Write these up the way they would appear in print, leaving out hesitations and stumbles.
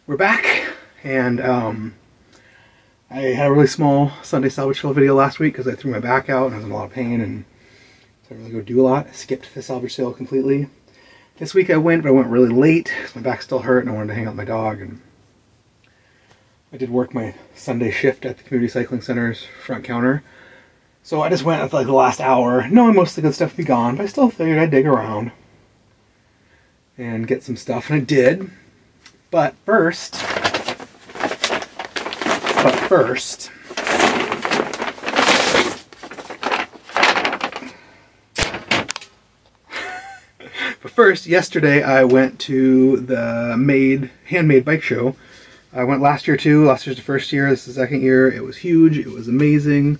We're back, and I had a really small Sunday salvage sale video last week because I threw my back out and I was in a lot of pain, and so I really go do a lot. I skipped the salvage sale completely. This week I went, but I went really late because my back still hurt and I wanted to hang out with my dog. And I did work my Sunday shift at the community cycling center's front counter, so I just went at like the last hour, knowing most of the good stuff would be gone, but I still figured I'd dig around and get some stuff, and I did. But first, yesterday I went to the Handmade bike show. I went last year too. Last year's the first year, this is the second year. It was huge, it was amazing.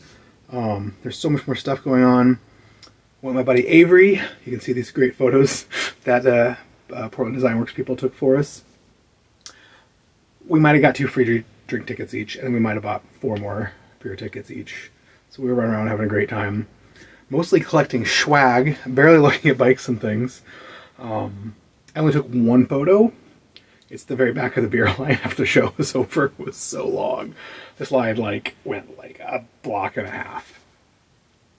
There's so much more stuff going on. Went with my buddy Avery. You can see these great photos that Portland Design Works people took for us. We might have got 2 free drink tickets each, and we might have bought 4 more beer tickets each. So we were running around having a great time. Mostly collecting swag, barely looking at bikes and things. I only took 1 photo. It's the very back of the beer line after the show was over. It was so long. This line went like a block and a half.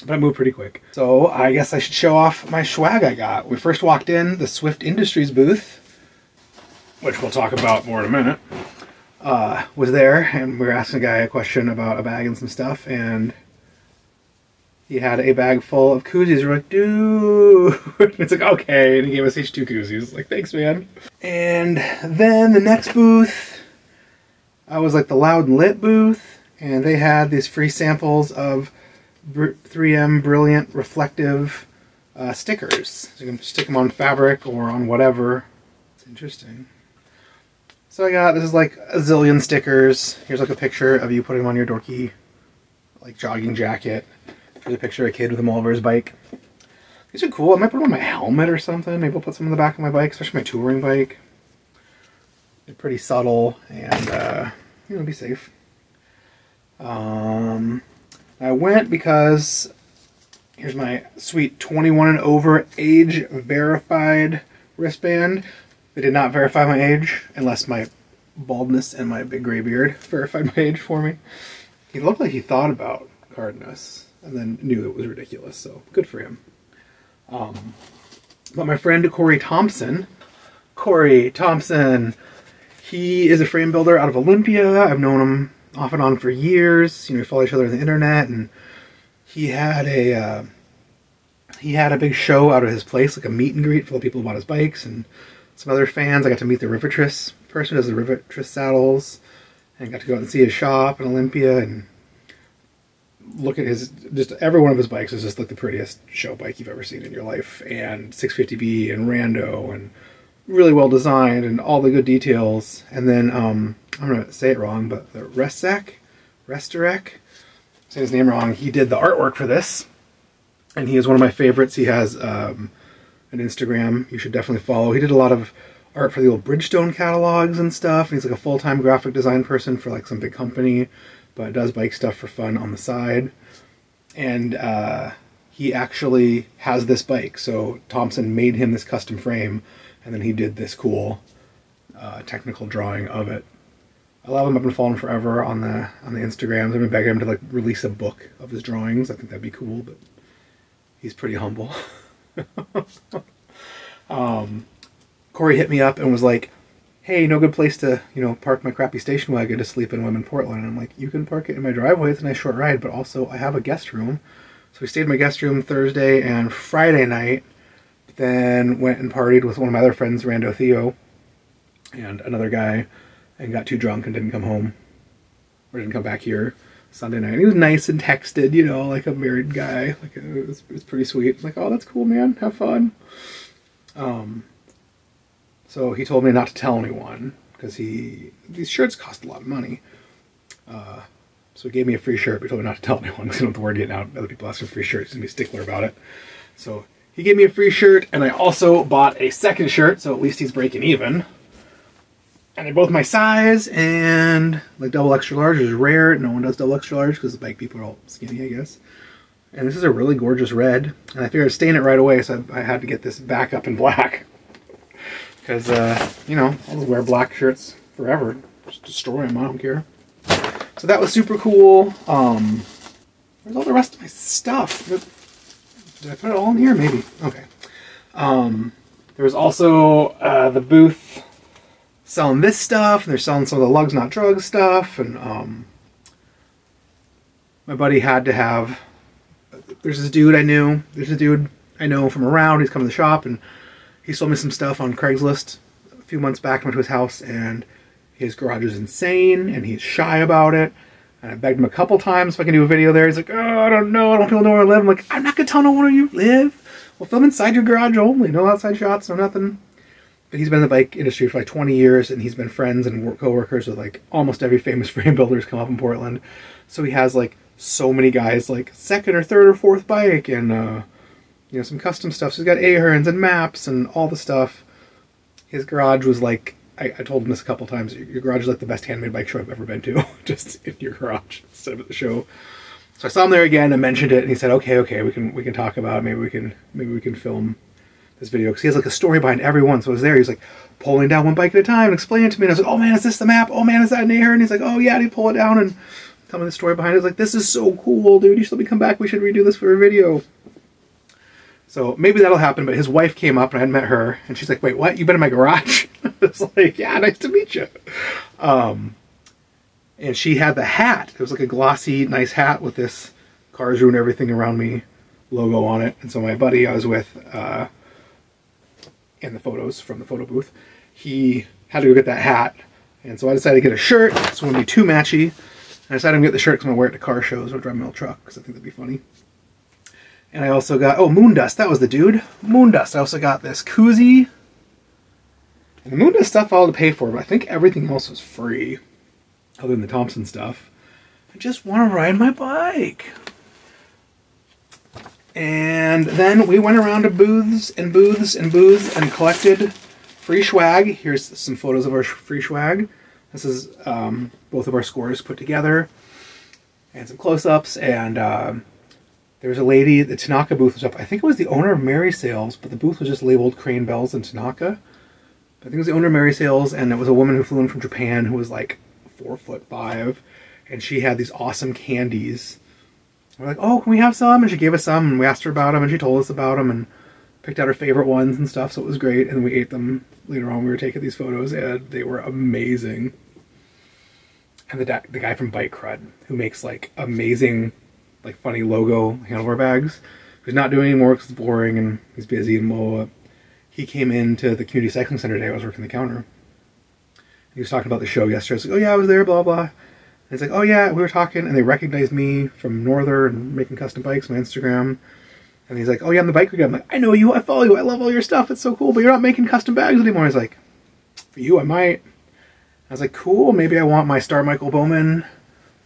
But I moved pretty quick. So I guess I should show off my swag I got. We first walked in the Swift Industries booth, which we'll talk about more in a minute, was there, and we were asking a guy a question about a bag and some stuff, and he had a bag full of koozies. We're like, dude. It's like, okay, and he gave us each 2 koozies. Like, thanks, man. And then the next booth, I was like the Loud and Lit booth, and they had these free samples of 3M Brilliant Reflective stickers. So you can stick them on fabric or on whatever. It's interesting. So I got, this is like a zillion stickers. Here's like a picture of you putting them on your dorky, like, jogging jacket. Here's a picture of a kid with them all over his bike. These are cool. I might put them on my helmet or something. Maybe I'll put some on the back of my bike, especially my touring bike. They're pretty subtle and, you know, be safe. I went because here's my sweet 21 and over age verified wristband. They did not verify my age, unless my baldness and my big gray beard verified my age for me. He looked like he thought about carding us, and then knew it was ridiculous, so good for him. But my friend Corey Thompson, he is a frame builder out of Olympia. I've known him off and on for years. You know, we follow each other on the internet, and he had a big show out of his place, like a meet and greet for the people who bought his bikes, and some other fans. I got to meet the Rivetress person who does the Rivetress saddles, and got to go out and see his shop in Olympia and look at his, just every one of his bikes is just like the prettiest show bike you've ever seen in your life, and 650B and Rando, and really well designed and all the good details. And then I'm gonna say it wrong, but the Restarek, say his name wrong, he did the artwork for this, and he is one of my favorites. He has an Instagram you should definitely follow. He did a lot of art for the old Bridgestone catalogs and stuff. He's like a full-time graphic design person for like some big company, but does bike stuff for fun on the side. And he actually has this bike, so Thompson made him this custom frame, and then he did this cool technical drawing of it. I love him. I've been following him forever on the Instagrams. I've been begging him to like release a book of his drawings. I think that'd be cool, but he's pretty humble. Corey hit me up and was like, hey, no good place to, you know, park my crappy station wagon to sleep in when I'm in Portland. And I'm like, you can park it in my driveway. It's a nice short ride, but also I have a guest room. So we stayed in my guest room Thursday and Friday night, then went and partied with one of my other friends, Rando Theo, and another guy, and got too drunk and didn't come home, or didn't come back here Sunday night. He was nice and texted, you know, like a married guy. Like, it was pretty sweet. Like, oh, that's cool, man. Have fun. So he told me not to tell anyone, because these shirts cost a lot of money. So he gave me a free shirt, but he told me not to tell anyone, because I don't want the word getting out. Other people ask for free shirts, and be a stickler about it. So he gave me a free shirt, and I also bought a second shirt, so at least he's breaking even. And they're both my size, and like double extra large is rare. No one does double extra large because the bike people are all skinny, I guess. And this is a really gorgeous red, and I figured I'd stain it right away, so I had to get this back up in black. Because, you know, I'll just wear black shirts forever. Just destroy them, I don't care. So that was super cool. Where's all the rest of my stuff? Did I put it all in here? Maybe. Okay. There was also the booth selling this stuff, and they're selling some of the Lugs Not Drugs stuff, and my buddy had to have, there's this dude I knew, from around, he's come to the shop, and he sold me some stuff on Craigslist a few months back. I went to his house, and his garage is insane, and he's shy about it, and I begged him a couple times if I can do a video there. He's like, oh, I don't know where I live. I'm like, I'm not going to tell no one where you live. We'll film inside your garage only, no outside shots, no nothing. But he's been in the bike industry for like 20 years, and he's been friends and co-workers with like almost every famous frame builder who's come up in Portland. So he has like so many guys, like second or third or fourth bike, and you know, some custom stuff. So he's got Aherns and maps and all the stuff. His garage was like, I told him this a couple times, your garage is like the best handmade bike show I've ever been to, just in your garage instead of at the show. So I saw him there again and mentioned it, and he said, okay, we can talk about it. Maybe we can film this video, because he has like a story behind every one. So I was there, he's like pulling down one bike at a time and explaining it to me, and I was like, oh man, is this the map? Oh man, is that an Ahern? And he's like, oh yeah, and he pull it down and tell me the story behind it. I was like, this is so cool, dude, you should let me come back, we should redo this for a video. So maybe that'll happen. But his wife came up, and I hadn't met her, and she's like, wait, what, you've been in my garage? It's like, yeah, nice to meet you. And she had the hat. It was like a glossy, nice hat with this Cars Ruin Everything Around Me logo on it. And so my buddy I was with in the photos from the photo booth, he had to go get that hat. And so I decided to get a shirt. It's going to be too matchy. And I decided I'm going to get the shirt because I'm going to wear it to car shows or drive my old truck, because I think that'd be funny. And I also got, oh, Moondust. That was the dude. Moondust. I also got this koozie. And the Moondust stuff I had to pay for, but I think everything else was free, other than the Thompson stuff. I just want to ride my bike. And then we went around to booths and booths and booths and collected free swag. Here's some photos of our free swag. This is both of our scores put together, and some close-ups. And there was a lady, the Tanaka booth was up. I think it was the owner of Mary Sales, but the booth was just labeled Crane Bells and Tanaka. I think it was the owner of Mary Sales, and it was a woman who flew in from Japan who was like 4'5", and she had these awesome candies. We're like, oh, can we have some? And she gave us some, and we asked her about them, and she told us about them, and picked out her favorite ones and stuff, so it was great. And we ate them later on. We were taking these photos, and they were amazing. And the guy from Bike Crud, who makes like amazing, like funny logo handlebar bags, who's not doing anymore because it's boring and he's busy and blah. He came into the community cycling center today. I was working the counter. He was talking about the show yesterday. I was like, oh yeah, I was there, blah, blah. And he's like, oh yeah, we were talking, and they recognized me from Northern and making custom bikes on Instagram. And he's like, oh yeah, I'm the biker guy. I'm like, I know you, I follow you, I love all your stuff, it's so cool, but you're not making custom bags anymore. He's like, for you, I might. I was like, cool, maybe I want my Star Michael Bowman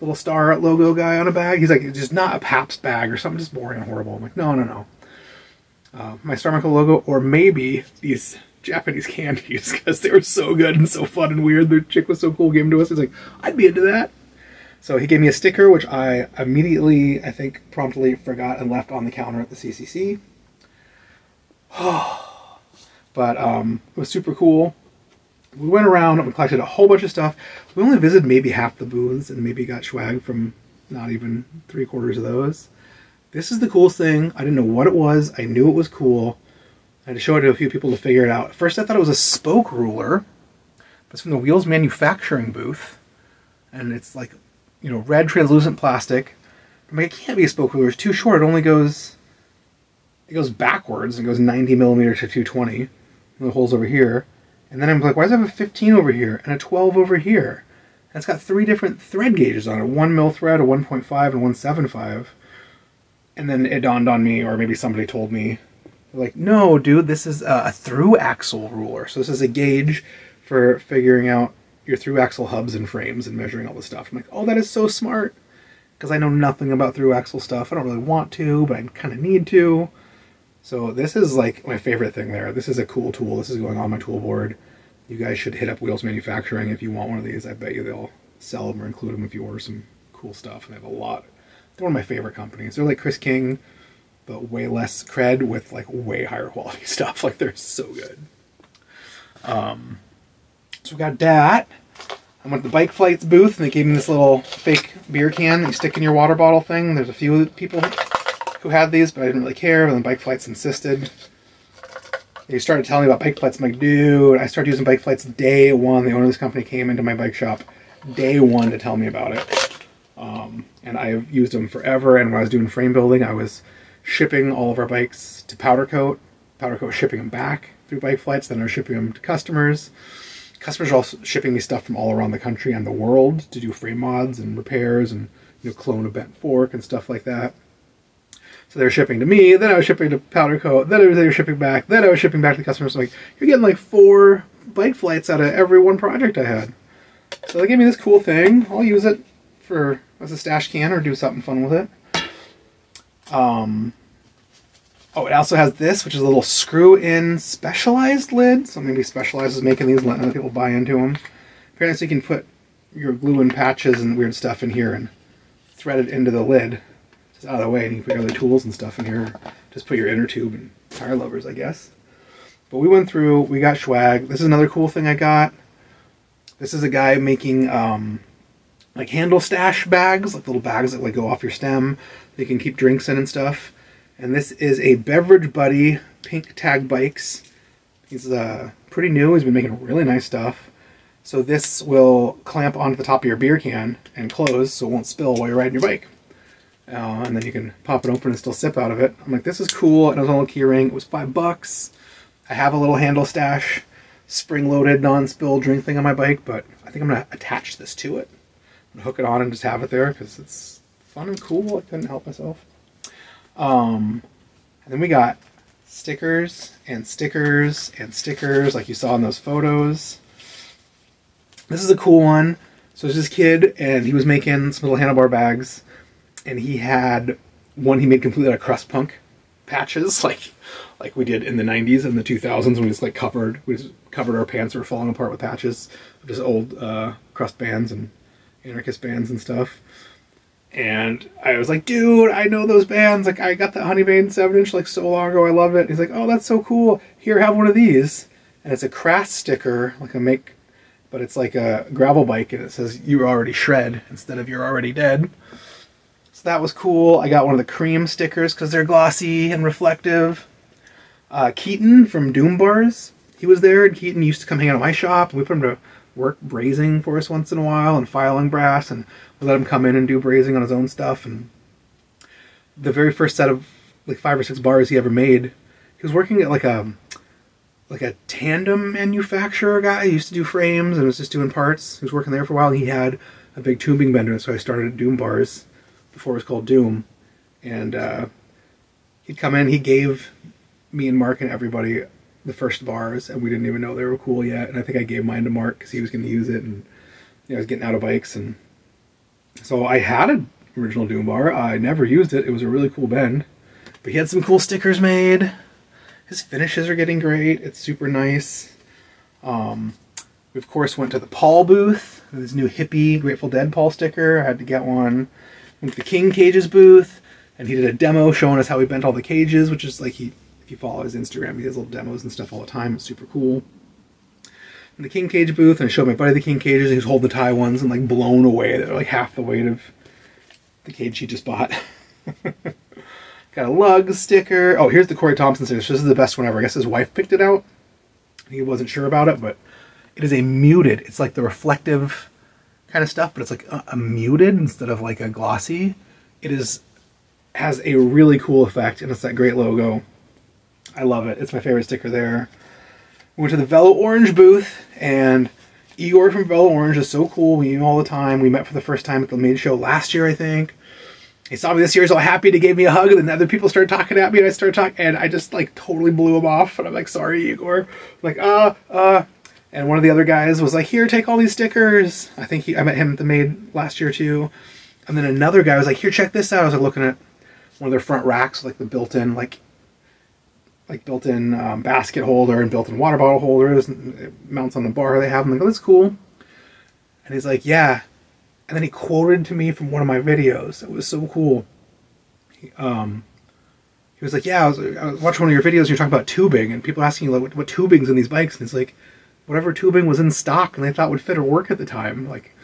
little star logo guy on a bag. He's like, it's just not a Pabst bag or something just boring and horrible. I'm like, no. My Star Michael logo, or maybe these Japanese candies, because they were so good and so fun and weird. The chick was so cool, gave them to us. He's like, I'd be into that. So he gave me a sticker, which I immediately, I think, promptly forgot and left on the counter at the CCC. But it was super cool. We went around and collected a whole bunch of stuff. We only visited maybe half the booths and maybe got swag from not even 3/4 of those. This is the coolest thing. I didn't know what it was. I knew it was cool. I had to show it to a few people to figure it out. At first I thought it was a spoke ruler. But it's from the Wheels Manufacturing booth. And it's like, you know, red translucent plastic. I'm like, it can't be a spoke ruler. It's too short. It only goes, it goes backwards. It goes 90 millimeters to 220. And the hole's over here. And then I'm like, why does it have a 15 over here and a 12 over here? And it's got 3 different thread gauges on it. 1 mil thread, a 1.5, and 1.75. And then it dawned on me, or maybe somebody told me, like, no, dude, this is a through axle ruler. So this is a gauge for figuring out your through axle hubs and frames and measuring all this stuff. I'm like, oh, that is so smart. Because I know nothing about through axle stuff. I don't really want to, but I kind of need to. So this is like my favorite thing there. This is a cool tool. This is going on my tool board. You guys should hit up Wheels Manufacturing if you want one of these. I bet you they'll sell them or include them if you order some cool stuff. And they have a lot. They're one of my favorite companies. They're like Chris King, but way less cred with like way higher quality stuff. Like they're so good. So we got that. I went to the Bike Flights booth, and they gave me this little fake beer can that you stick in your water bottle thing. There's a few people who had these, but I didn't really care. And then Bike Flights insisted. They started telling me about Bike Flights. I'm like, dude, I started using Bike Flights day one. The owner of this company came into my bike shop day one to tell me about it. And I've used them forever. And when I was doing frame building, I was shipping all of our bikes to Powder Coat. Powder Coat was shipping them back through Bike Flights. Then I was shipping them to customers. Customers are also shipping me stuff from all around the country and the world to do frame mods and repairs and, you know, clone a bent fork and stuff like that. So they were shipping to me, then I was shipping to Powder Coat, then they were shipping back, then I was shipping back to the customers. So like, you're getting like 4 Bike Flights out of every one project I had. So they gave me this cool thing. I'll use it for as a stash can or do something fun with it. Oh, it also has this, which is a little screw-in Specialized lid. So maybe Specialized is making these, letting other people buy into them. Apparently, so you can put your glue-in patches and weird stuff in here and thread it into the lid. Just out of the way, and you can put your other tools and stuff in here. Just put your inner tube and tire levers, I guess. But we went through, we got swag. This is another cool thing I got. This is a guy making like handle stash bags, like little bags that like go off your stem that you can keep drinks in and stuff. And this is a Beverage Buddy Pink Tag Bikes. He's pretty new. He's been making really nice stuff. So this will clamp onto the top of your beer can and close so it won't spill while you're riding your bike. And then you can pop it open and still sip out of it. I'm like, this is cool. And it was on a little key ring. It was $5. I have a little handle stash, spring-loaded, non-spill drink thing on my bike, but I think I'm going to attach this to it. I'm going to hook it on and just have it there because it's fun and cool. I couldn't help myself. And then we got stickers and stickers and stickers like you saw in those photos. This is a cool one. So there's this kid and he was making some little handlebar bags and he had one he made completely out of crust punk patches like we did in the 90s and the 2000s when we just like covered our pants that were falling apart with patches, just old crust bands and anarchist bands and stuff. And I was like, dude, I know those bands. Like, I got that Honeyvein 7-inch like so long ago. I love it. And he's like, oh, that's so cool. Here, have one of these. And it's a craft sticker, like a make, but it's like a gravel bike, and it says "You already shred" instead of "You're already dead." So that was cool. I got one of the cream stickers because they're glossy and reflective. Keaton from Doom Bars, he was there, and Keaton used to come hang out at my shop. We put him to work brazing for us once in a while and filing brass, and we let him come in and do brazing on his own stuff. And the very first set of like 5 or 6 bars he ever made, he was working at like a tandem manufacturer guy. He used to do frames and was just doing parts. He was working there for a while. And he had a big tubing bender, so I started at Doom Bars before it was called Doom. And he'd come in, he gave me and Mark and everybody the first bars, and we didn't even know they were cool yet. And I think I gave mine to Mark because he was going to use it, and you know, I was getting out of bikes, and so I had an original Doom bar. I never used it. It was a really cool bend, but he had some cool stickers made. His finishes are getting great. It's super nice. We of course went to the Paul booth. This new hippie Grateful Dead Paul sticker. I had to get one. Went to the King Cages booth, and he did a demo showing us how he bent all the cages, which is like if you follow his Instagram, he does little demos and stuff all the time. It's super cool. In the King Cage booth, and I showed my buddy the King Cages, and he was holding the Thai ones and like blown away. They're like half the weight of the cage he just bought. Got a lug sticker. Oh, here's the Corey Thompson sticker. This is the best one ever. I guess his wife picked it out. He wasn't sure about it, but it is a muted. It's like the reflective kind of stuff, but it's like a muted instead of like a glossy. It has a really cool effect, and it's that great logo. I love it. It's my favorite sticker there. We went to the Velo Orange booth, and Igor from Velo Orange is so cool. We meet him all the time. We met for the first time at the Made show last year, I think. He saw me this year, he's all happy to give me a hug, and then other people started talking at me, and I started talking, and I just like totally blew him off, and I'm like, sorry, Igor. I'm like, and one of the other guys was like, here, take all these stickers. I think I met him at the Made last year too. And then another guy was like, here, check this out. I was like looking at one of their front racks, like the built-in, built-in basket holder and built-in water bottle holders, and it mounts on the bar they have. I'm like, oh, that's cool. And he's like, yeah. And then he quoted to me from one of my videos. It was so cool. He was like, yeah, I was watching one of your videos and you're talking about tubing, and people asking you like, what tubing's in these bikes, and it's like, whatever tubing was in stock and they thought would fit or work at the time. Like,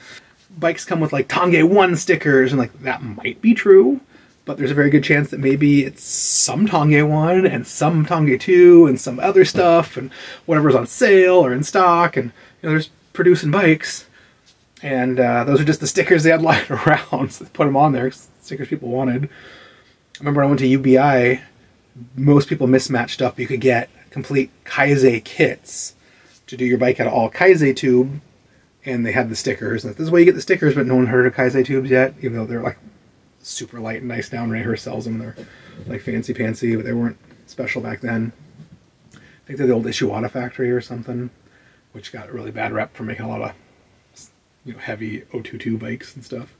bikes come with like Tange 1 stickers, and like that might be true, but there's a very good chance that maybe it's some Tange 1 and some Tange 2 and some other stuff and whatever's on sale or in stock, and you know, there's producing bikes, and those are just the stickers they had lying around, so they put them on there, stickers people wanted. I remember I went to UBI, most people mismatched stuff, but you could get complete Kaise kits to do your bike out of all Kaise tube, and they had the stickers. And this is why you get the stickers, but no one heard of Kaise tubes yet, even though they're like super light and nice now, and Rayher sells them. They're like fancy, but they weren't special back then. I think they're the old Ishiwata factory or something, which got a really bad rep for making a lot of, you know, heavy 022 bikes and stuff.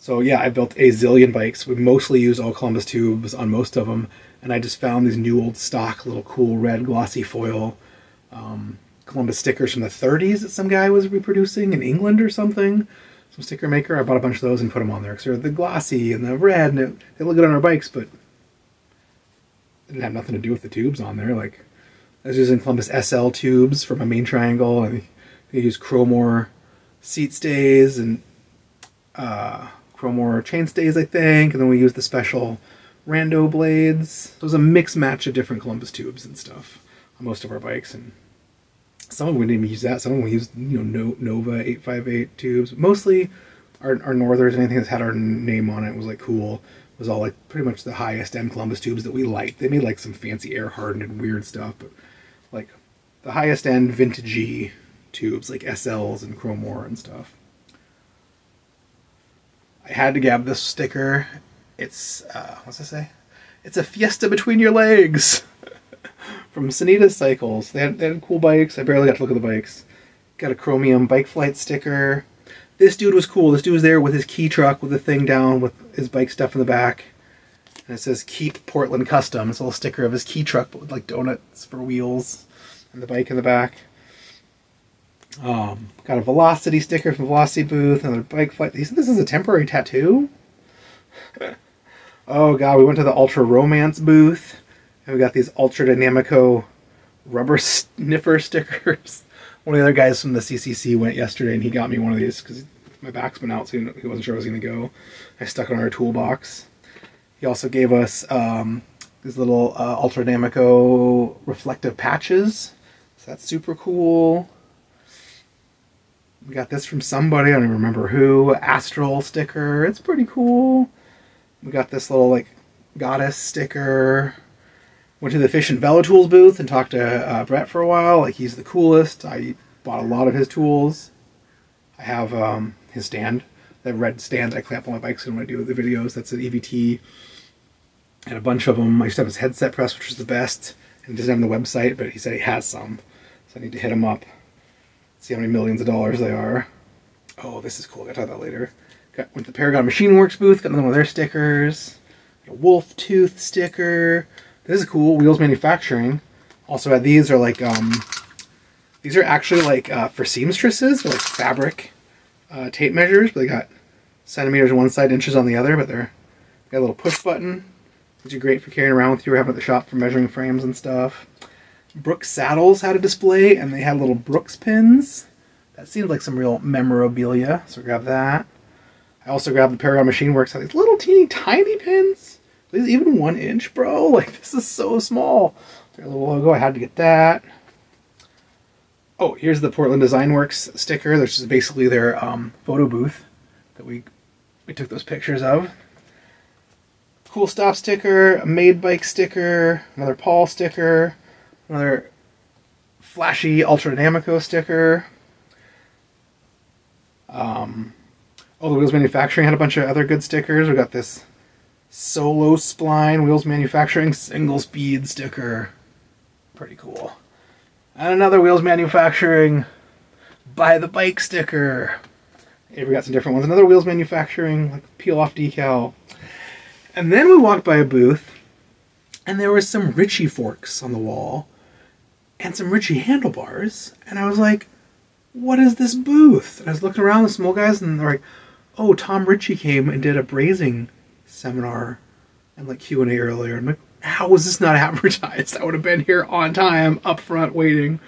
So yeah, I built a zillion bikes. We mostly use all Columbus tubes on most of them, and I just found these new old stock little cool red glossy foil Columbus stickers from the 30s that some guy was reproducing in England or something. Some sticker maker. I bought a bunch of those and put them on there because they're the glossy and the red, and they look good on our bikes, but it didn't have nothing to do with the tubes on there. Like, I was using Columbus SL tubes for my main triangle, and they use Cromor seat stays and Cromor chain stays, I think, and then we used the special Rando blades. So it was a mix match of different Columbus tubes and stuff on most of our bikes, and some of them we didn't even use that. Some of them we used, you know, Nova 858 tubes. Mostly our Northers, anything that's had our name on it was like cool. It was all like pretty much the highest end Columbus tubes that we liked. They made like some fancy air hardened and weird stuff, but like the highest end vintagey tubes like SLs and Cromor and stuff. I had to grab this sticker. It's, what's it say? It's a fiesta between your legs. From Sanita Cycles. They had cool bikes. I barely got to look at the bikes. Got a chromium bike flight sticker. This dude was cool. This dude was there with his key truck with the thing down with his bike stuff in the back. And it says Keep Portland Custom. It's a little sticker of his key truck, but with like donuts for wheels and the bike in the back. Got a Velocity sticker from Velocity Booth. Another bike flight. He said this is a temporary tattoo. Oh god, we went to the Ultra Romance booth. And we got these Ultra Dynamico rubber sniffer stickers. One of the other guys from the CCC went yesterday, and he got me one of these because my back's been out, so he wasn't sure I was going to go. I stuck it on our toolbox. He also gave us these little Ultra Dynamico reflective patches. So that's super cool. We got this from somebody, I don't even remember who. Astral sticker. It's pretty cool. We got this little like goddess sticker. Went to the Fish and Velotools booth and talked to Brett for a while. Like, he's the coolest. I bought a lot of his tools. I have his stand. The red stand I clamp on my bikes when I do the videos. That's an EVT. And a bunch of them. I used to have his headset press, which was the best. And he doesn't have them on the website, but he said he has some. So I need to hit him up. See how many millions of dollars they are. Oh, this is cool. I'll talk about that later. Went to the Paragon Machine Works booth. Got another one of their stickers. Got a wolf tooth sticker. This is cool. Wheels Manufacturing also had these. Are like these are actually like for seamstresses. They're like fabric tape measures, but they got centimeters on one side, inches on the other. But they're got a little push button. These are great for carrying around with you or having at the shop for measuring frames and stuff. Brooks Saddles had a display, and they had little Brooks pins. That seemed like some real memorabilia, so grab that. I also grabbed the Paragon Machine Works. Had these little teeny tiny pins. These even 1 inch, bro. Like, this is so small. Their little logo. I had to get that. Oh, here's the Portland Design Works sticker. This is basically their photo booth that we took those pictures of. Cool Stop sticker, a Made Bike sticker, another Paul sticker, another flashy Ultra Dynamico sticker. Oh, the Wheels Manufacturing had a bunch of other good stickers. We got this Solo Spline Wheels Manufacturing single speed sticker. Pretty cool. And another Wheels Manufacturing Buy the Bike sticker. Here we got some different ones. Another Wheels Manufacturing like peel off decal. And then we walked by a booth and there was some Ritchie forks on the wall and some Ritchie handlebars. And I was like, what is this booth? And I was looking around the small guys and they're like, oh, Tom Ritchie came and did a brazing seminar and like Q&A earlier. I'm like, how was this not advertised? I would have been here on time, up front, waiting.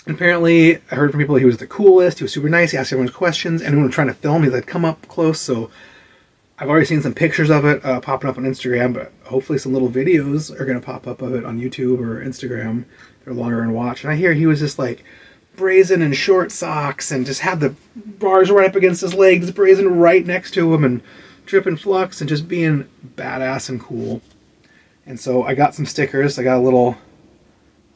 And apparently, I heard from people he was the coolest. He was super nice. He asked everyone's questions. Anyone was trying to film, he'd like come up close. So I've already seen some pictures of it popping up on Instagram, but hopefully some little videos are going to pop up of it on YouTube or Instagram. They're longer and watch. And I hear he was just like brazen in short socks and just had the bars right up against his legs, brazen right next to him, and dripping flux and just being badass and cool. And so I got some stickers. I got a little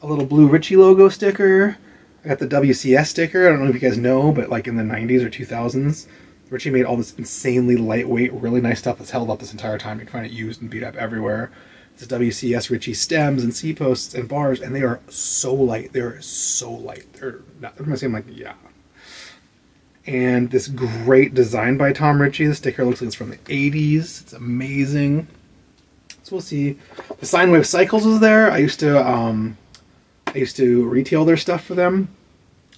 blue Ritchie logo sticker. I got the WCS sticker. I don't know if you guys know, but like in the 90s or 2000s, Ritchie made all this insanely lightweight, really nice stuff that's held up this entire time. You can find it used and beat up everywhere. It's WCS Ritchie stems and C-posts and bars, and they are so light. They're so light. They're not, I'm gonna say, I'm like, yeah. And this great design by Tom Ritchie. The sticker looks like it's from the 80s. It's amazing. So we'll see. The Sine Wave Cycles was there. I used to retail their stuff for them.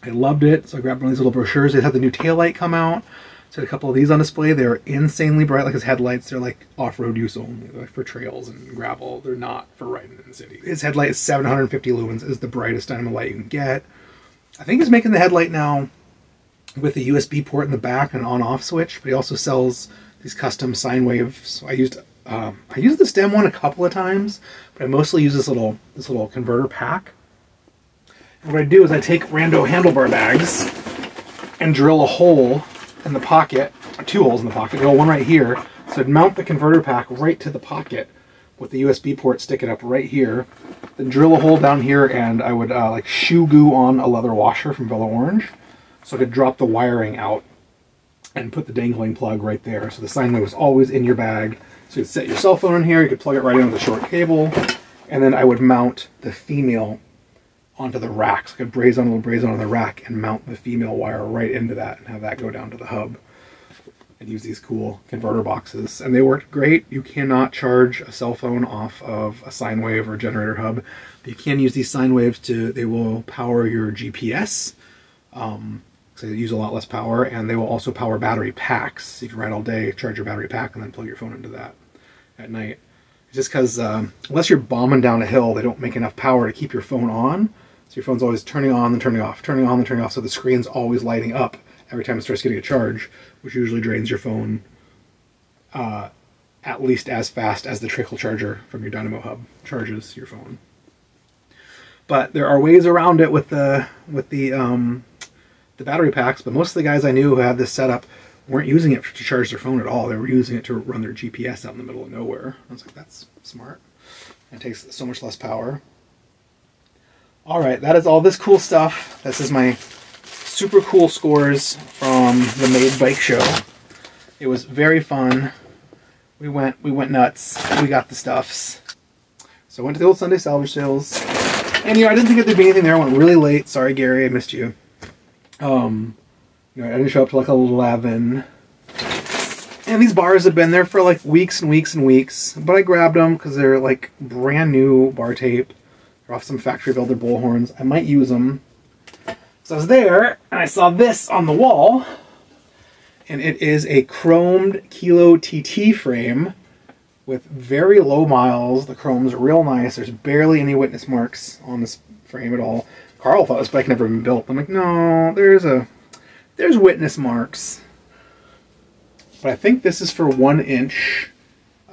I loved it, so I grabbed one of these little brochures. They had the new taillight come out. So I had a couple of these on display. They were insanely bright, like his headlights. They're like off-road use only. They're like for trails and gravel. They're not for riding in the city. His headlight is 750 lumens. It's the brightest dynamo light you can get. I think he's making the headlight now with a USB port in the back and an on-off switch, but he also sells these custom sine waves. So I used the stem one a couple of times, but I mostly use this little converter pack. And what I do is I take rando handlebar bags and drill a hole in the pocket, or 2 holes in the pocket. Drill one right here, so I'd mount the converter pack right to the pocket with the USB port sticking up right here. Then drill a hole down here, and I would like shoe glue on a leather washer from Velo Orange, so I could drop the wiring out and put the dangling plug right there. So the sine wave was always in your bag. So you'd set your cell phone in here, you could plug it right in with a short cable, and then I would mount the female onto the rack. So I could braze on a little braze on the rack and mount the female wire right into that and have that go down to the hub. And use these cool converter boxes. And they worked great. You cannot charge a cell phone off of a sine wave or a generator hub. But you can use these sine waves they will power your GPS. So they use a lot less power, and they will also power battery packs. So you can ride all day, charge your battery pack, and then plug your phone into that at night. It's just because unless you're bombing down a hill, they don't make enough power to keep your phone on. So your phone's always turning on, then turning off, turning on, then turning off. So the screen's always lighting up every time it starts getting a charge, which usually drains your phone at least as fast as the trickle charger from your dynamo hub charges your phone. But there are ways around it with the battery packs. But most of the guys I knew who had this setup weren't using it to charge their phone at all. They were using it to run their GPS out in the middle of nowhere. I was like, that's smart. It takes so much less power. All right, that is all this cool stuff. This is my super cool scores from the Made Bike Show. It was very fun. We went nuts. We got the stuffs. So I went to the old Sunday salvage sales. And I didn't think there'd be anything there. I went really late. Sorry, Gary, I missed you. I didn't show up till like 11. And these bars have been there for like weeks and weeks and weeks. But I grabbed them because they're like brand new bar tape. They're off some factory builder bullhorns. I might use them. So I was there and I saw this on the wall. And it is a chromed Kilo TT frame with very low miles. The chrome's real nice. There's barely any witness marks on this frame at all. Carl thought this bike had never been built. I'm like, no, there's witness marks. But I think this is for 1 inch.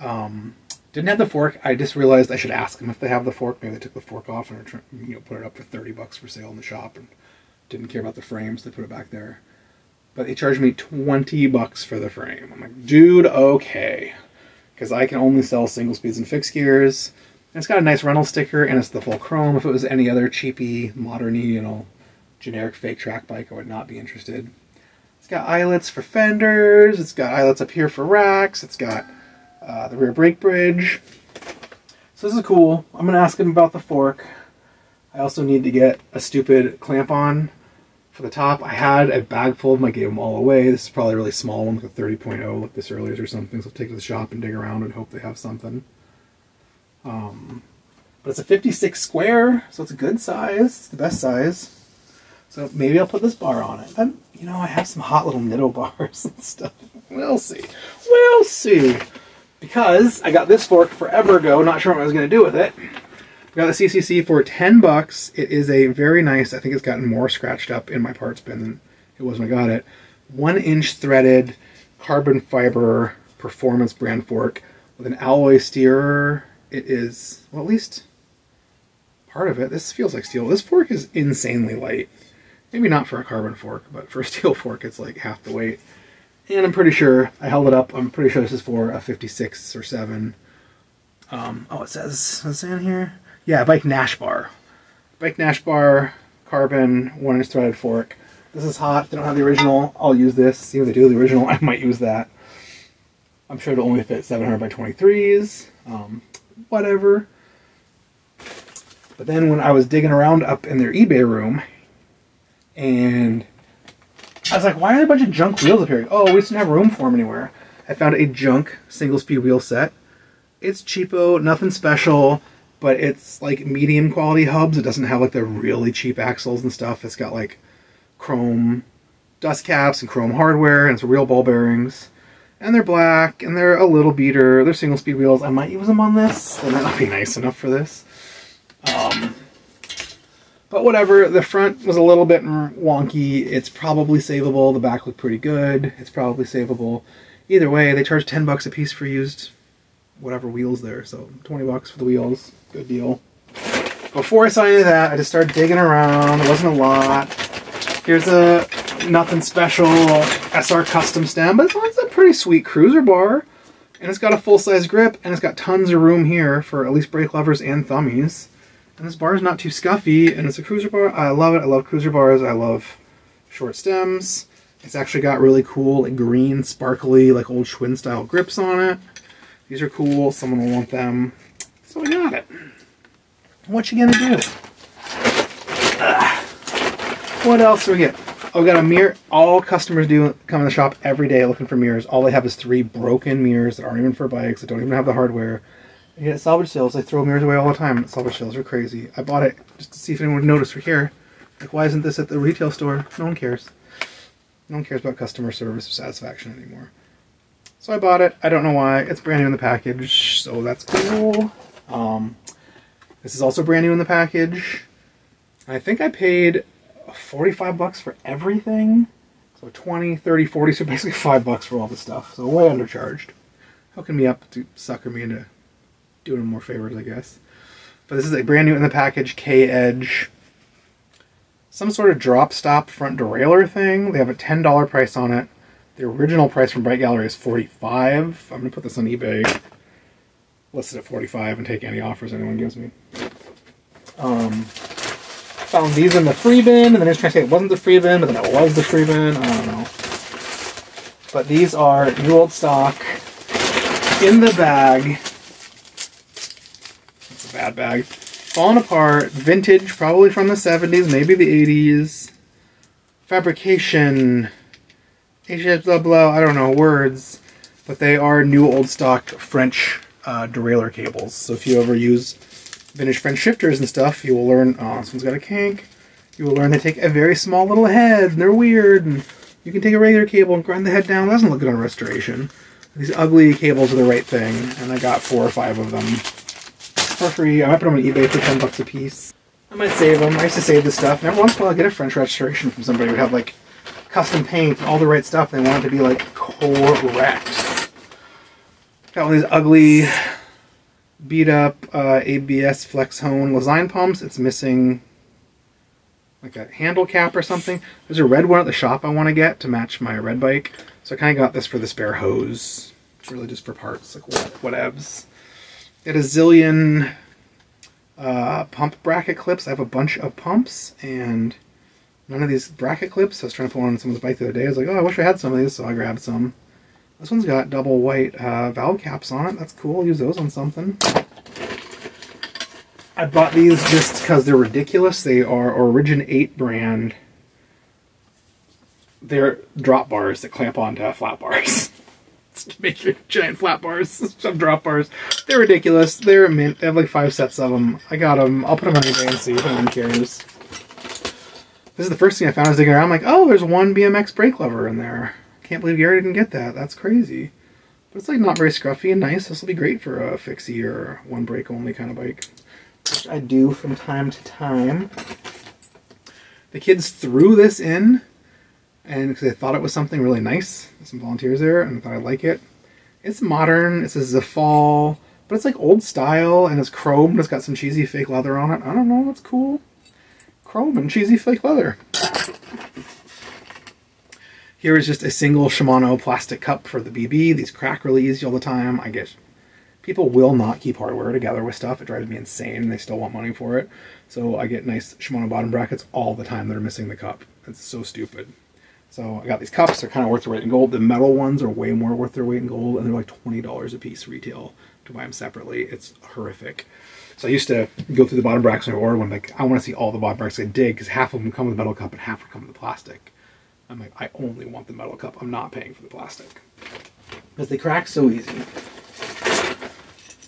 Didn't have the fork. I just realized I should ask them if they have the fork. Maybe they took the fork off and put it up for 30 bucks for sale in the shop and didn't care about the frame, so they put it back there. But they charged me 20 bucks for the frame. I'm like, dude, okay. Because I can only sell single speeds and fixed gears. And it's got a nice rental sticker, and it's the full chrome. If it was any other cheapy, modern-y, generic fake track bike, I would not be interested. It's got eyelets for fenders. It's got eyelets up here for racks. It's got the rear brake bridge. So this is cool. I'm going to ask him about the fork. I also need to get a stupid clamp on for the top. I had a bag full of them. I gave them all away. This is probably a really small one, like a 30.0, like this earlier or something. So I'll take it to the shop and dig around and hope they have something. But it's a 56 square, so it's a good size. It's the best size. So maybe I'll put this bar on it. But, I have some hot little Nitto bars and stuff. We'll see. We'll see. because I got this fork forever ago, not sure what I was going to do with it. I got the CCC for 10 bucks. It is a very nice, I think it's gotten more scratched up in my parts bin than it was when I got it. 1-inch threaded carbon fiber performance brand fork with an alloy steerer. It is, well, at least part of it. This feels like steel. This fork is insanely light. Maybe not for a carbon fork, but for a steel fork, it's like half the weight. And I'm pretty sure, I held it up, I'm pretty sure this is for a 56 or 7. Oh, it says, what's in here? Yeah, Bike Nash Bar. Bike Nash Bar, carbon, 1-inch threaded fork. This is hot. If they don't have the original, I'll use this. See if they do the original, I might use that. I'm sure it'll only fit 700 by 23s. Whatever. But then when I was digging around up in their eBay room, and I was like, why are there a bunch of junk wheels up here? Oh, we just didn't have room for them anywhere. I found a junk single-speed wheel set. It's cheapo, nothing special, but it's like medium quality hubs. It doesn't have like the really cheap axles and stuff. It's got like chrome dust caps and chrome hardware, and it's real ball bearings. And they're black, and they're a little beater. They're single-speed wheels. I might use them on this. They might not be nice enough for this. But whatever, the front was a little bit wonky. It's probably savable. The back looked pretty good. It's probably savable. Either way, they charge 10 bucks a piece for used whatever wheels there. So 20 bucks for the wheels. Good deal. Before I saw any of that, I just started digging around. There wasn't a lot. Here's a nothing special SR custom stem, but it's a pretty sweet cruiser bar. And it's got a full-size grip, and it's got tons of room here for at least brake levers and thummies. And this bar is not too scuffy, and it's a cruiser bar. I love it. I love cruiser bars. I love short stems. It's actually got really cool, like green, sparkly, like old Schwinn style grips on it. These are cool. Someone will want them. So I got it. What you gonna do? What else do we get? Oh, we got a mirror. All customers do come in the shop every day looking for mirrors. All they have is 3 broken mirrors that aren't even for bikes, that don't even have the hardware. You get salvage sales. They throw mirrors away all the time. Salvage sales are crazy. I bought it just to see if anyone would notice for here. Like, why isn't this at the retail store? No one cares. No one cares about customer service or satisfaction anymore. So I bought it. I don't know why. It's brand new in the package, so that's cool. This is also brand new in the package. I think I paid 45 bucks for everything. So 20, 30, 40, so basically 5 bucks for all the stuff. So way undercharged. Hooking me up to sucker me into doing them more favors, I guess. But this is a brand new in the package K-Edge. Some sort of drop stop front derailleur thing. They have a $10 price on it. The original price from Bright Gallery is $45. I'm going to put this on eBay. Listed at $45 and take any offers anyone gives me. Found these in the free bin, and then I was trying to say it wasn't the free bin, but then it was the free bin. I don't know. But these are new old stock in the bag. It's a bad bag. Falling apart, vintage, probably from the 70s, maybe the 80s. Fabrication, blah blah, I don't know, words. But they are new old stock French derailleur cables. So if you ever use vintage French shifters and stuff, you will learn, oh, this one's got a kink. You will learn they take a very small little head, and they're weird, and you can take a regular cable and grind the head down. It doesn't look good on restoration. These ugly cables are the right thing, and I got 4 or 5 of them for free. I might put them on eBay for 10 bucks a piece. I might save them. I used to save this stuff, and every once in a while I get a French restoration from somebody who would have like custom paint and all the right stuff. They want it to be like correct. Got one of these ugly beat up ABS Flex Hone Lesign pumps. It's missing like a handle cap or something. There's a red one at the shop I want to get to match my red bike. So I kind of got this for the spare hose. It's really just for parts, like whatevs. Got a zillion pump bracket clips. I have a bunch of pumps and none of these bracket clips. I was trying to put one on someone's bike the other day. I was like, oh, I wish I had some of these, so I grabbed some. This one's got double white valve caps on it. That's cool. I'll use those on something. I bought these just because they're ridiculous. They are Origin 8 brand. They're drop bars that clamp onto flat bars. To make your giant flat bars, some drop bars. They're ridiculous. They're mint. They have like 5 sets of them. I got them. I'll put them on eBay and see if anyone cares. This is the first thing I found. I was digging around. I'm like, oh, there's one BMX brake lever in there. Can't believe Gary didn't get that. That's crazy. But it's like not very scruffy and nice. This will be great for a fixie or one brake only kind of bike, which I do from time to time. The kids threw this in, and because they thought it was something really nice. There's some volunteers there, and I thought I'd like it. It's modern. It says Zafal, but it's like old style, and it's chromed. It's got some cheesy fake leather on it. I don't know. That's cool. Chrome and cheesy fake leather. Here is just a single Shimano plastic cup for the BB. These crack really easy all the time. I get people will not keep hardware together with stuff. It drives me insane, and they still want money for it. So I get nice Shimano bottom brackets all the time that are missing the cup. It's so stupid. So I got these cups. They're kind of worth their weight in gold. The metal ones are way more worth their weight in gold, and they're like $20 a piece retail to buy them separately. It's horrific. So I used to go through the bottom brackets and order one. Like, I want to see all the bottom brackets I dig, because half of them come with a metal cup and half will come with the plastic. I'm like, I only want the metal cup. I'm not paying for the plastic. Because they crack so easy.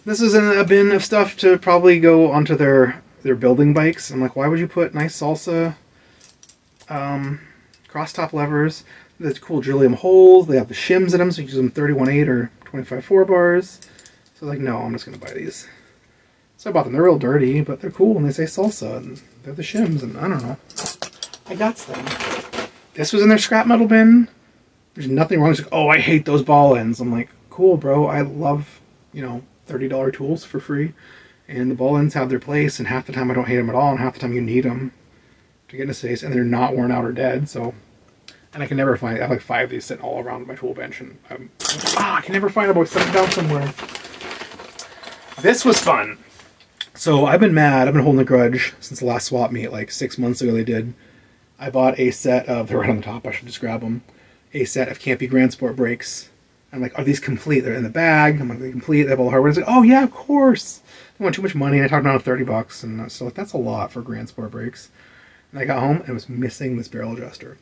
This is a bin of stuff to probably go onto their building bikes. I'm like, why would you put nice Salsa cross-top levers? There's cool Drillium holes. They have the shims in them, so you can use them 31.8 or 25.4 bars. So like, no, I'm just going to buy these. So I bought them. They're real dirty, but they're cool, and they say Salsa, and they're the shims, and I don't know. I got them. This was in their scrap metal bin. There's nothing wrong. It's like, oh, I hate those ball ends. I'm like, cool, bro. I love, you know, $30 tools for free. And the ball ends have their place, and half the time I don't hate them at all, and half the time you need them to get in a space, and they're not worn out or dead, so... And I can never find... I have like 5 of these sitting all around my tool bench, and I can never find them. I'll set them down somewhere. This was fun. So I've been mad. I've been holding a grudge since the last swap meet, like 6 months ago they did. I bought a set of... They're right on the top. I should just grab them. A set of Campy Grand Sport brakes. I'm like, are these complete? They're in the bag. I'm like, they're complete. They have all the hardware. It's like, oh yeah, of course. I want too much money. I talked down to $30, and I was like, that's a lot for Grand Sport brakes. And I got home and it was missing this barrel adjuster.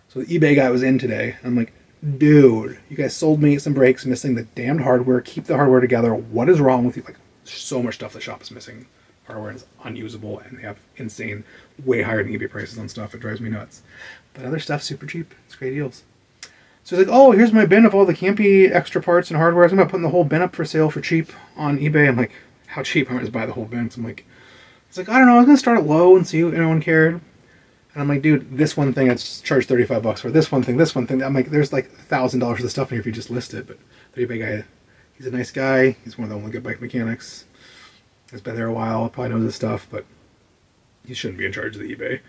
So the eBay guy was in today. I'm like, dude, you guys sold me some brakes missing the damned hardware. Keep the hardware together. What is wrong with you? Like, so much stuff the shop is missing. Hardware is unusable, and they have insane, way higher than eBay prices on stuff. It drives me nuts. But other stuff's super cheap. It's great deals. So he's like, oh, here's my bin of all the Campy extra parts and hardware. I'm going to put the whole bin up for sale for cheap on eBay. I'm like, how cheap? I'm going to just buy the whole bin. So I'm like, it's like, I don't know. I was going to start it low and see if anyone cared. And I'm like, dude, this one thing I charged $35 for. This one thing. I'm like, there's like $1,000 worth of stuff in here if you just list it. But the eBay guy, he's a nice guy. He's one of the only good bike mechanics. He's been there a while. Probably knows his stuff, but he shouldn't be in charge of the eBay.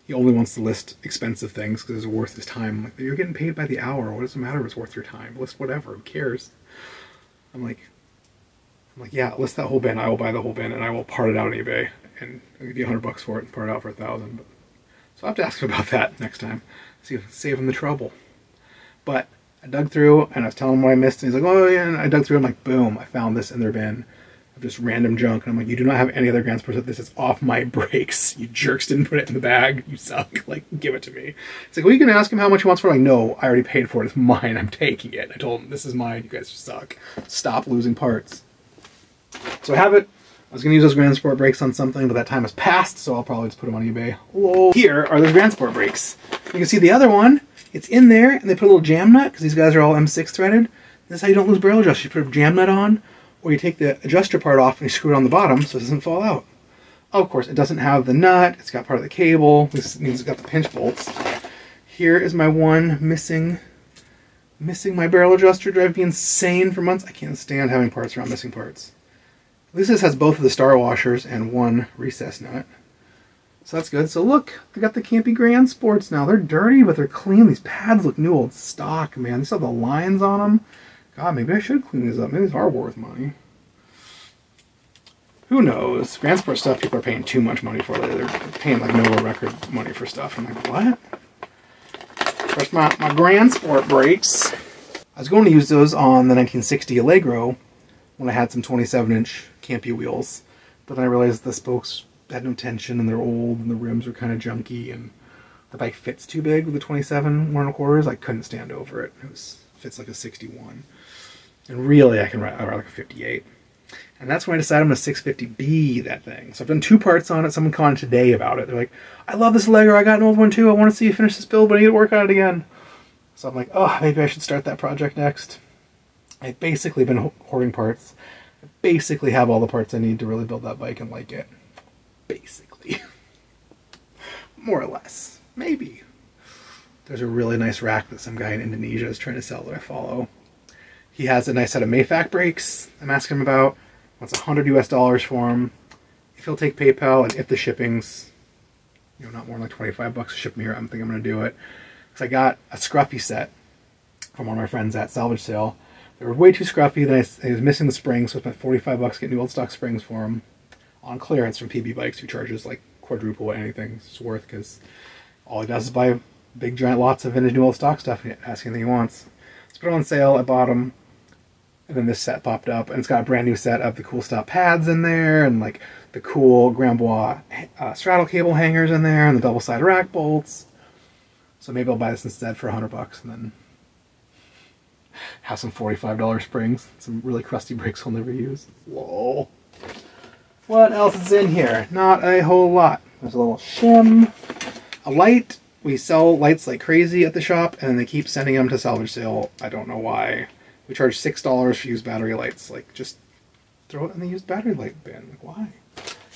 He only wants to list expensive things because it's worth his time. I'm like, you're getting paid by the hour. What does it matter if it's worth your time? List whatever. Who cares? I'm like, yeah, list that whole bin. I will buy the whole bin, and I will part it out on eBay, and I'll give you $100 for it and part it out for $1,000. But so I'll have to ask him about that next time. See if save him the trouble. But I dug through, and I was telling him what I missed, and he's like, oh yeah. And I dug through, and I'm like, boom, I found this in their bin of just random junk. And I'm like, you do not have any other Grand Sports. This is off my brakes. You jerks didn't put it in the bag. You suck. Like, give it to me. It's like, well, you can ask him how much he wants for it. I'm like, no, I already paid for it. It's mine. I'm taking it. I told him, this is mine. You guys suck. Stop losing parts. So I have it. I was going to use those Grand Sport brakes on something, but that time has passed, so I'll probably just put them on eBay. Whoa. Here are those Grand Sport brakes. You can see the other one. It's in there, and they put a little jam nut, because these guys are all M6 threaded. This is how you don't lose barrel adjusters. You put a jam nut on, or you take the adjuster part off and you screw it on the bottom so it doesn't fall out. Oh, of course, it doesn't have the nut. It's got part of the cable. This means it's got the pinch bolts. Here is my one missing my barrel adjuster. Drive me insane for months. I can't stand having parts around missing parts. At least this has both of the star washers and one recess nut. So that's good. So look, I got the Campy Grand Sports now. They're dirty, but they're clean. These pads look new old stock, man. They still have the lines on them. God, maybe I should clean these up. Maybe these are worth money. Who knows? Grand Sport stuff people are paying too much money for lately. They're paying like Nova record money for stuff. I'm like, what? First, my Grand Sport brakes. I was going to use those on the 1960 Allegro when I had some 27-inch Campy wheels. But then I realized the spokes had no tension and they're old and the rims were kind of junky and the bike fits too big with the 27 1.25. I couldn't stand over it. Fits like a 61. And really I can ride like a 58. And that's when I decided I'm going to 650B that thing. So I've done 2 parts on it. Someone commented today about it. They're like, I love this Allegro. I got an old one too. I want to see you finish this build, but I need to work on it again. So I'm like, oh, maybe I should start that project next. I've basically been hoarding parts. I basically have all the parts I need to really build that bike and like it. Basically. More or less. Maybe. There's a really nice rack that some guy in Indonesia is trying to sell that I follow. He has a nice set of Mayfac brakes I'm asking him about. Wants $100 US for them. If he'll take PayPal and if the shipping's, you know, not more than like 25 bucks to ship me here, I'm thinking I'm going to do it. Because I got a scruffy set from one of my friends at salvage sale. They were way too scruffy. Then I was missing the springs, so I spent 45 bucks getting new old stock springs for them on clearance from PB Bikes, who charges like quadruple what anything it's worth, because all he does is buy big giant lots of vintage new old stock stuff and ask anything he wants. So put it on sale. I bought them, and then this set popped up, and it's got a brand new set of the cool stop pads in there, and like the cool Grand Bois straddle cable hangers in there, and the double side rack bolts. So maybe I'll buy this instead for $100 and then have some $45 springs, some really crusty brakes I'll never use. Whoa. What else is in here? Not a whole lot. There's a little shim, a light. We sell lights like crazy at the shop, and they keep sending them to salvage sale. I don't know why. We charge $6 for used battery lights. Like, just throw it in the used battery light bin. Like, why?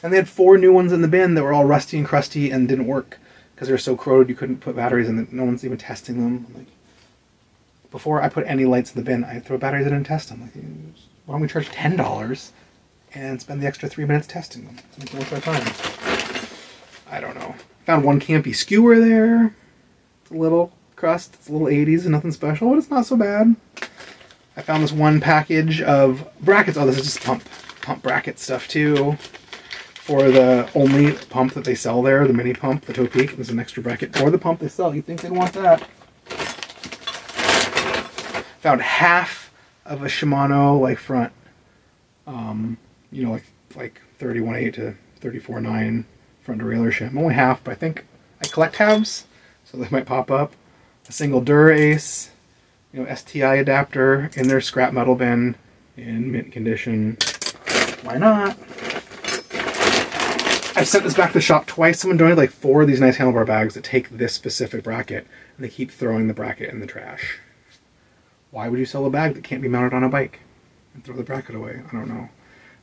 And they had 4 new ones in the bin that were all rusty and crusty and didn't work because they were so corroded you couldn't put batteries in them. No one's even testing them. I'm like, before I put any lights in the bin, I throw batteries in and test them. Like, why don't we charge $10 and spend the extra 3 minutes testing them? It's making worth our time. I don't know. Found one campy skewer there. It's a little crust. It's a little 80s and nothing special, but it's not so bad. I found this one package of brackets. Oh, this is just pump bracket stuff too. For the only pump that they sell there, the mini pump, the Toe Peak. There's an extra bracket for the pump they sell. You'd think they'd want that. Found half of a Shimano like front, you know, like 31.8 to 34.9 front derailleur shim. Only half, but I think I collect halves, so they might pop up. A single Dura-Ace, you know, STI adapter in their scrap metal bin in mint condition. Why not? I've sent this back to the shop twice. Someone donated like 4 of these nice handlebar bags that take this specific bracket, and they keep throwing the bracket in the trash. Why would you sell a bag that can't be mounted on a bike and throw the bracket away? I don't know.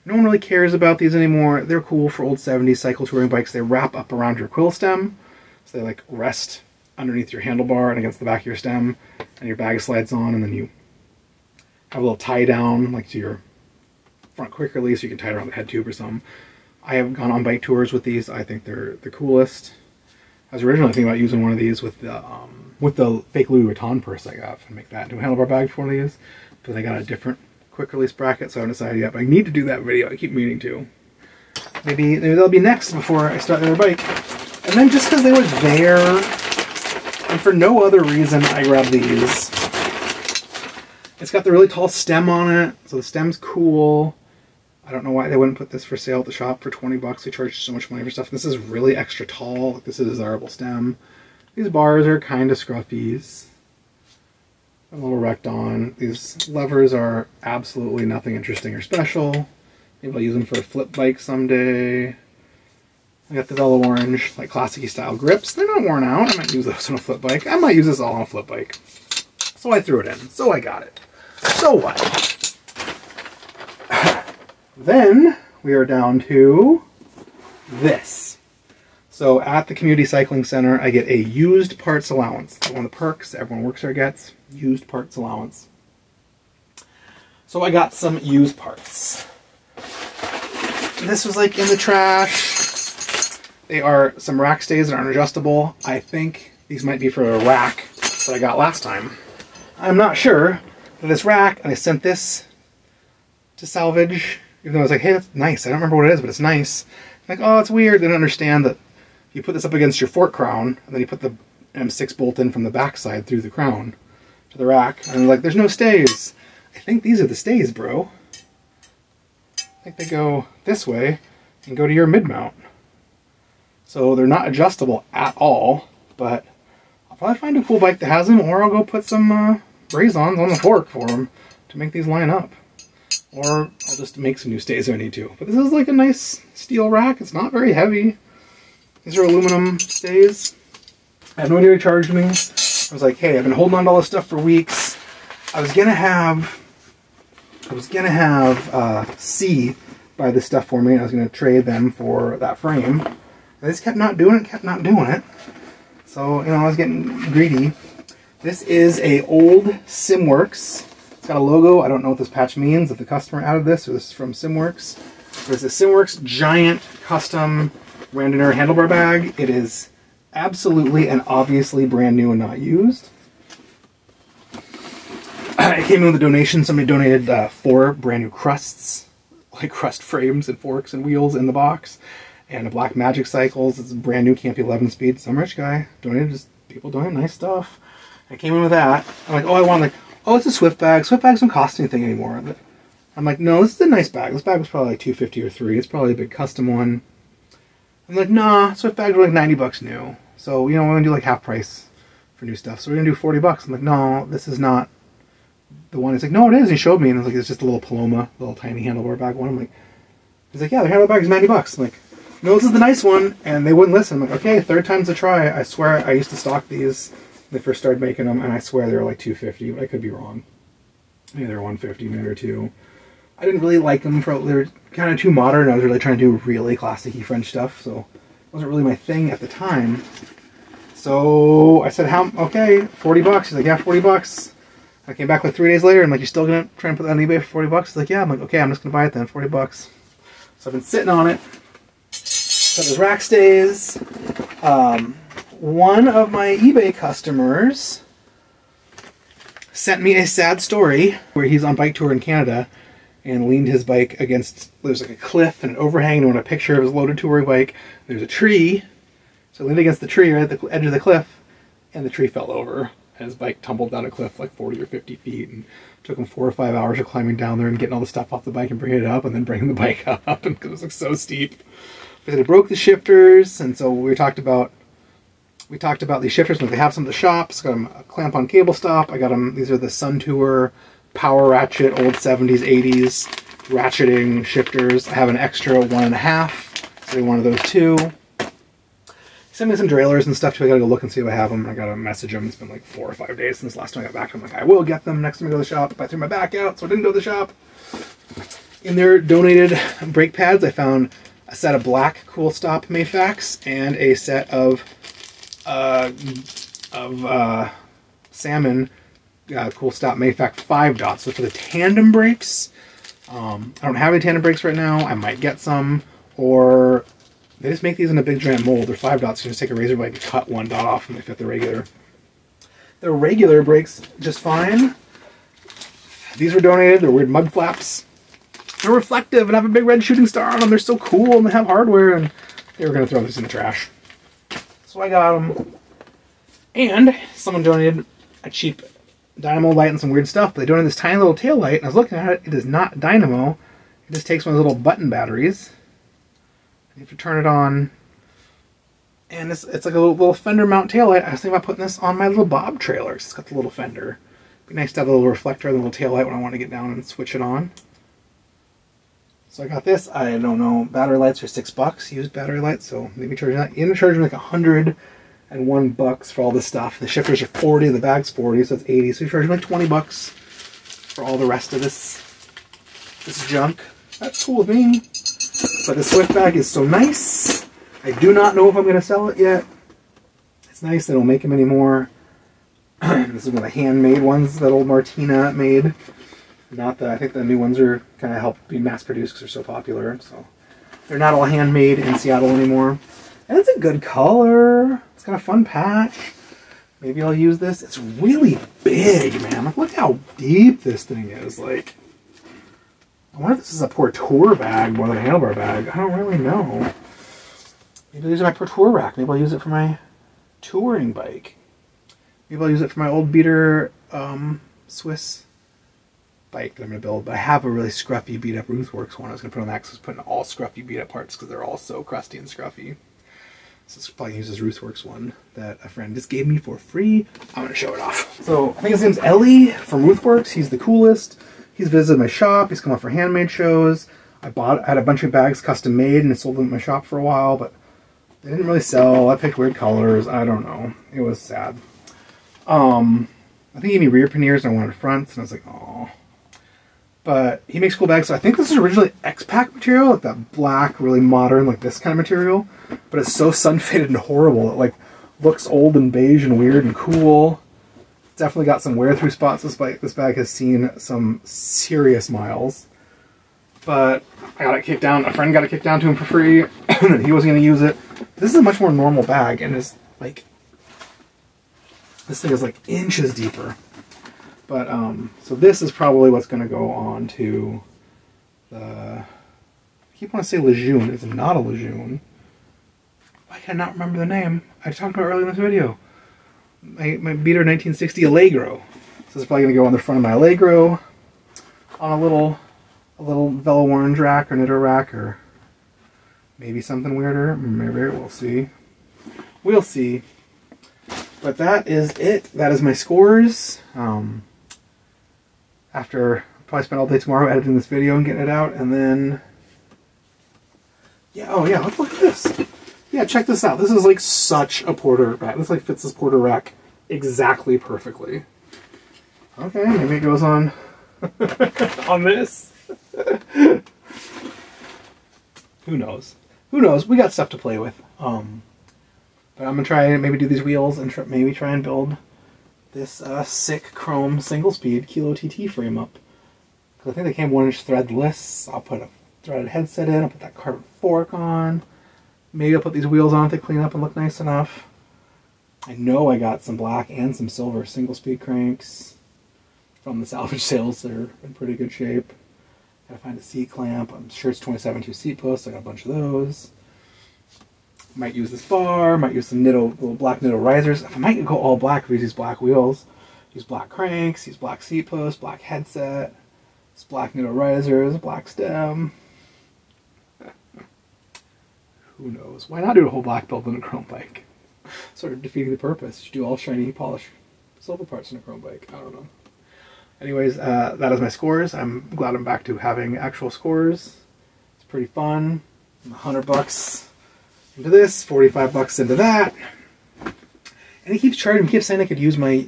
No one really cares about these anymore. They're cool for old 70s cycle touring bikes. They wrap up around your quill stem, so they like rest underneath your handlebar and against the back of your stem, and your bag slides on, and then you have a little tie down like to your front quick release. You can tie it around the head tube or something. I have gone on bike tours with these. I think they're the coolest. I was originally thinking about using one of these with the fake Louis Vuitton purse I got and make that into a handlebar bag for one of these. But I got a different quick release bracket, so I haven't decided yet. But I need to do that video. I keep meaning to. Maybe they'll be next before I start the other bike. And then just because they were there, and for no other reason, I grabbed these. It's got the really tall stem on it, so the stem's cool. I don't know why they wouldn't put this for sale at the shop for 20 bucks. They charge so much money for stuff. This is really extra tall. This is a desirable stem. These bars are kind of scruffies. A little wrecked on. These levers are absolutely nothing interesting or special. Maybe I'll use them for a flip bike someday. I got the Velo Orange, like classic-y style grips. They're not worn out. I might use those on a flip bike. I might use this all on a flip bike. So I threw it in. So I got it. So what? Then we are down to this. So at the community cycling center, I get a used parts allowance. One of the perks everyone works there gets, used parts allowance. So I got some used parts. This was like in the trash. They are some rack stays that aren't adjustable. I think these might be for a rack that I got last time. I'm not sure. But this rack, and I sent this to salvage. Even though I was like, hey, that's nice. I don't remember what it is, but it's nice. I'm like, oh, it's weird. They don't understand that you put this up against your fork crown, and then you put the M6 bolt in from the backside through the crown to the rack. And like, there's no stays. I think these are the stays, bro. I think they go this way and go to your mid-mount. So they're not adjustable at all, but I'll probably find a cool bike that has them, or I'll go put some braze-ons on the fork for them to make these line up. Or I'll just make some new stays if I need to. But this is like a nice steel rack. It's not very heavy. These are aluminum stays. I have no idea who charged me. I was like, hey, I've been holding on to all this stuff for weeks. I was going to have I was going to have C buy this stuff for me, and I was going to trade them for that frame. They just kept not doing it, So, you know, I was getting greedy. This is a old SimWorks. It's got a logo. I don't know what this patch means, if the customer added this, or this is from SimWorks. But it's a SimWorks giant custom Randonner handlebar bag. It is absolutely and obviously brand new and not used. It came in with a donation. Somebody donated 4 brand new crusts, like crust frames and forks and wheels in the box, and a Black Magic Cycles. It's a brand new, can't be 11 speed. Some rich guy donated, just people doing nice stuff. I came in with that. I'm like, oh, I want, like, oh, it's a Swift bag. Swift bags don't cost anything anymore. I'm like, no, this is a nice bag. This bag was probably like $250 or $3. It's probably a big custom one. I'm like, nah, Swift bags were like $90 new. So, you know, we're gonna do like half price for new stuff. So we're gonna do $40. I'm like, no, this is not the one. He's like, no, it is. And he showed me, and it's like, it's just a little Paloma, little tiny handlebar bag one. I'm like, he's like, yeah, the handlebar bag is $90. I'm like, no, this is the nice one. And they wouldn't listen. I'm like, okay, third time's a try. I swear I used to stock these when they first started making them, and I swear they were like $250, but I could be wrong. Maybe they were $150, maybe they were $2. I didn't really like them. They were kind of too modern. I was really trying to do really classic-y French stuff, so it wasn't really my thing at the time. So I said, how? Okay, $40. He's like, yeah, $40. I came back like 3 days later, and like, you're still gonna try and put that on eBay for $40? He's like, yeah. I'm like, okay, I'm just gonna buy it then, $40. So I've been sitting on it. So there's rack stays. One of my eBay customers sent me a sad story where he's on bike tour in Canada and leaned his bike against, there's like a cliff and an overhang, and when a picture of his loaded touring bike, there's a tree. So he leaned against the tree right at the edge of the cliff, and the tree fell over, and his bike tumbled down a cliff like 40 or 50 feet, and it took him 4 or 5 hours of climbing down there and getting all the stuff off the bike and bringing it up, and then bringing the bike up, and because it was like so steep. But it broke the shifters, and so we talked about these shifters, and they have some at the shops. Got them a clamp-on cable stop. I got them, these are the Sun Tour Power Ratchet, old 70s, 80s ratcheting shifters. I have an extra 1.5, so I wanted those too. Send me some trailers and stuff too. I gotta go look and see if I have them. I gotta message them. It's been like 4 or 5 days since last time I got back to them. I'm like, I will get them next time I go to the shop. But I threw my back out, so I didn't go to the shop. In their donated brake pads, I found a set of black Cool Stop Mayfacs and a set of salmon Cool Stop Mayfac 5 dots. So for the tandem brakes, I don't have any tandem brakes right now. I might get some, or they just make these in a big giant mold. They're 5 dots. You just take a razor blade and cut 1 dot off, and they fit the regular. The regular brakes just fine. These were donated. They're weird mud flaps. They're reflective and have a big red shooting star on them. They're so cool, and they have hardware, and they were going to throw this in the trash. So I got them. And someone donated a cheap dynamo light and some weird stuff, but they donated this tiny little tail light, and I was looking at it. It is not dynamo. It just takes one of those little button batteries. You have to turn it on, and it's like a little fender mount tail light. I was thinking about putting this on my little Bob trailer. It's got the little fender. It'd be nice to have a little reflector and a little tail light when I want to get down and switch it on. So I got this. I don't know. Battery lights are $6, used battery lights, so maybe charging that. You end up charging like $101 for all this stuff. The shifters are $40, the bag's $40, so it's $80. So you're charging like $20 for all the rest of this junk. That's cool with me. But the Swift bag is so nice. I do not know if I'm going to sell it yet. It's nice. They don't make them anymore. This is one of the handmade ones that old Martina made. Not that I think the new ones are kind of help be mass produced because they're so popular. So they're not all handmade in Seattle anymore. And it's a good color. It's got a fun patch. Maybe I'll use this. It's really big, man. Like, look how deep this thing is. Like, I wonder if this is a Portour bag more than a handlebar bag. I don't really know. Maybe I'll use my Portour rack. Maybe I'll use it for my touring bike. Maybe I'll use it for my old beater Swiss bike that I'm going to build. But I have a really scruffy, beat-up Ruthworks one. I was going to put on that because I was putting all scruffy, beat-up parts because they're all so crusty and scruffy. So it's probably use this Ruthworks one that a friend just gave me for free. I'm going to show it off. So I think his name's Ellie from Ruthworks. He's the coolest. He's visited my shop. He's come out for Handmade shows. I had a bunch of bags custom made and sold them at my shop for a while, but they didn't really sell. I picked weird colors. I don't know. It was sad. I think he gave me rear panniers and I wanted fronts, and I was like, oh. But he makes cool bags. So I think this is originally X-Pac material, like that black, really modern, like this kind of material. But it's so sun-faded and horrible. It like looks old and beige and weird and cool. Definitely got some wear-through spots. This bag has seen some serious miles. But I got it kicked down. A friend got it kicked down to him for free. And he wasn't going to use it. This is a much more normal bag, and it's like, this thing is like inches deeper. But, so this is probably what's going to go on to the, I keep wanting to say Lejeune. It's not a Lejeune. Why can I not remember the name? I talked about it earlier in this video. My beater 1960 Allegro. So this is probably going to go on the front of my Allegro on a little Velo orange rack or knitter rack, or maybe something weirder. Maybe we'll see. We'll see. But that is it. That is my scores. After probably spend all day tomorrow editing this video and getting it out, and then yeah, oh yeah, let's look at this. Yeah, check this out. This is like such a porter rack. This like fits this porter rack exactly perfectly. Okay, maybe it goes on on this. Who knows? Who knows? We got stuff to play with. But I'm gonna try and maybe do these wheels and maybe try and build this sick chrome single speed Kilo TT frame up. Because I think they came 1-inch threadless. I'll put a threaded headset in. I'll put that carbon fork on. Maybe I'll put these wheels on if they clean up and look nice enough. I know I got some black and some silver single speed cranks from the salvage sales. They're in pretty good shape. Gotta find a seat clamp. I'm sure it's 27-2 seat posts. I got a bunch of those. Might use this bar, might use some little black Nitto risers. I might go all black, use these black wheels. Use black cranks, use black seat posts, black headset, this black Nitto risers, black stem. Who knows? Why not do a whole black build in a chrome bike? Sort of defeating the purpose. You do all shiny, polished silver parts in a chrome bike. I don't know. Anyways, that is my scores. I'm glad I'm back to having actual scores. It's pretty fun. $100 into this, 45 bucks into that. And he keeps charging me, he keeps saying I could use my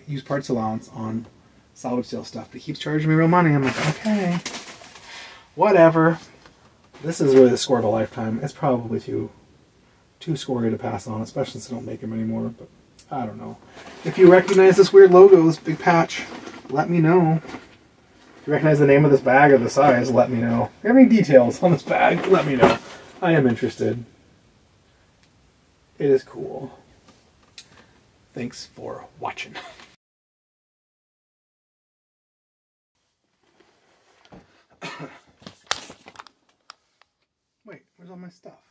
used parts allowance on salvage sale stuff, but he keeps charging me real money. I'm like, okay, whatever. This is really the score of a lifetime. It's probably too scory to pass on, especially since I don't make them anymore, but I don't know. If you recognize this weird logo, this big patch, let me know. If you recognize the name of this bag or the size, let me know. If you have any details on this bag, let me know. I am interested. It is cool. Thanks for watching. Wait, where's all my stuff?